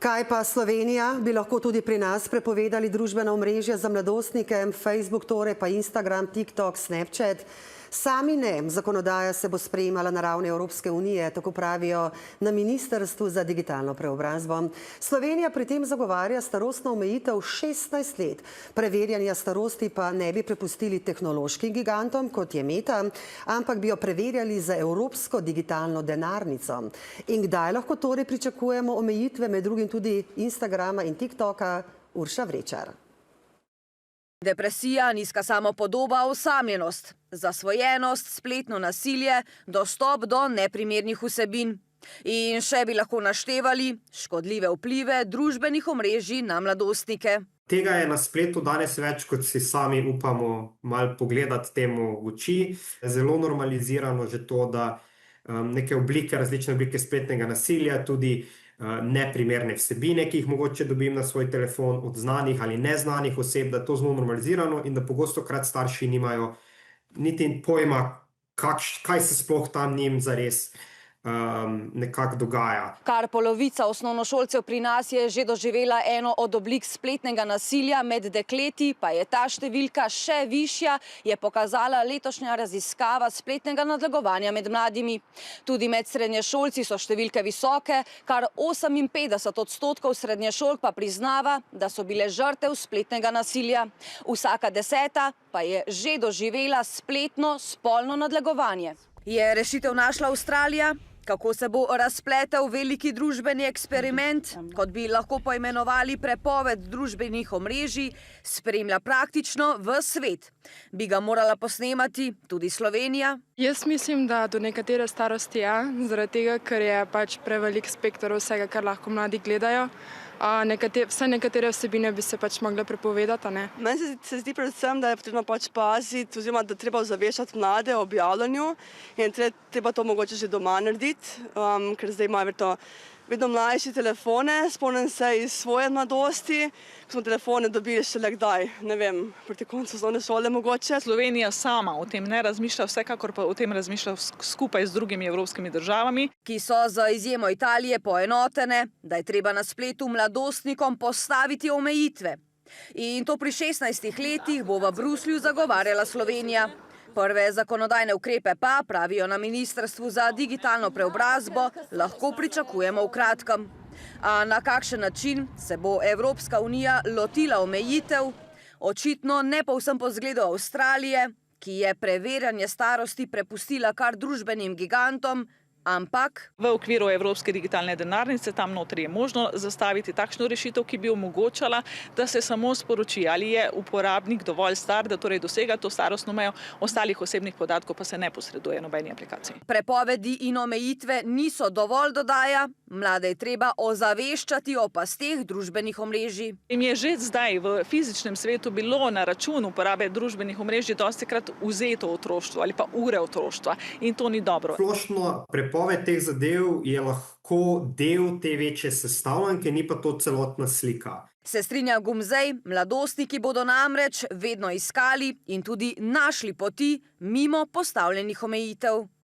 Kaj pa Slovenija? Bi lahko tudi pri nas prepovedali družbena omrežja za mladostnike, Facebook, torej pa Instagram, TikTok, Snapchat? Sami ne. Zakonodaja se bo sprejemala na ravni Evropske unije, tako pravijo na Ministrstvu za digitalno preobrazbo. Slovenija pri tem zagovarja starostno omejitev 16 let. Preverjanja starosti pa ne bi prepustili tehnološkim gigantom, kot je Meta, ampak bi jo preverjali za evropsko digitalno denarnico. In kdaj lahko torej pričakujemo omejitve, med drugim tudi Instagrama in TikToka? Urša Vrečar. Depresija, nizka samopodoba, osamljenost, zasvojenost, spletno nasilje, dostop do neprimernih vsebin. In še bi lahko naštevali škodljive vplive družbenih omrežij na mladostnike. Tega je na spletu danes več, kot si sami upamo malo pogledati temu v oči. Zelo normalizirano že to, da neke oblike, različne oblike spletnega nasilja, tudi neprimerne vsebine, ki jih mogoče dobim na svoj telefon od znanih ali neznanih oseb, da je to zelo normalizirano in da pogostokrat starši nimajo niti pojma, kaj se sploh tam njim zares nekako dogaja. Kar polovica osnovnošolcev pri nas je že doživela eno od oblik spletnega nasilja, med dekleti pa je ta številka še višja, je pokazala letošnja raziskava spletnega nadlegovanja med mladimi. Tudi med srednješolci so številke visoke, kar 58% srednješolk pa priznava, da so bile žrtev spletnega nasilja. Vsaka 10. pa je že doživela spletno spolno nadlegovanje. Je rešitev našla Avstralija? Kako se bo razpletel veliki družbeni eksperiment, kot bi lahko poimenovali prepoved družbenih omrežij, spremlja praktično ves svet. Bi ga morala posnemati tudi Slovenija? Jaz mislim, da do nekatere starosti ja, zaradi tega, ker je pač prevelik spekter vsega, kar lahko mladi gledajo. Vse nekatere vsebine bi se pač mogle prepovedati, ne? Meni se zdi predvsem, da je potrebno pač paziti, oziroma da treba ozaveščati mlade o objavljanju in treba to mogoče že doma narediti, ker zdaj imajo vedno mlajši telefone. Spomnim se iz svoje mladosti, ko smo telefone dobili šele kdaj, ne vem, proti koncu osnovne šole mogoče. Slovenija sama o tem ne razmišlja, vsekakor pa o tem razmišlja skupaj z drugimi evropskimi državami, ki so za izjemo Italije poenotene, da je treba na spletu mladostnikom postaviti omejitve. In to pri 16 letih bo v Bruslju zagovarjala Slovenija. Prve zakonodajne ukrepe pa, pravijo na Ministrstvu za digitalno preobrazbo, lahko pričakujemo v kratkem. A na kakšen način se bo Evropska unija lotila omejitev? Očitno ne povsem po zgledu Avstralije, ki je preverjanje starosti prepustila kar družbenim gigantom, ampak v okviru Evropske digitalne denarnice tam notri je možno zastaviti takšno rešitev, ki bi omogočala, da se samo sporoči, ali je uporabnik dovolj star, da torej dosega to starostno mejo, ostalih osebnih podatkov pa se ne posreduje nobeni aplikaciji. Prepovedi in omejitve niso dovolj, dodaja, mlade je treba ozaveščati o pasteh družbenih omrežij. Jim je že zdaj v fizičnem svetu bilo na račun uporabe družbenih omrežij dostikrat vzeto otroštvo ali pa ure otroštva in to ni dobro. Splošno prepoved teh zadev je lahko del te večje sestavljanke, ni pa to celotna slika. Se strinja Gumzej, mladostniki bodo namreč vedno iskali in tudi našli poti mimo postavljenih omejitev.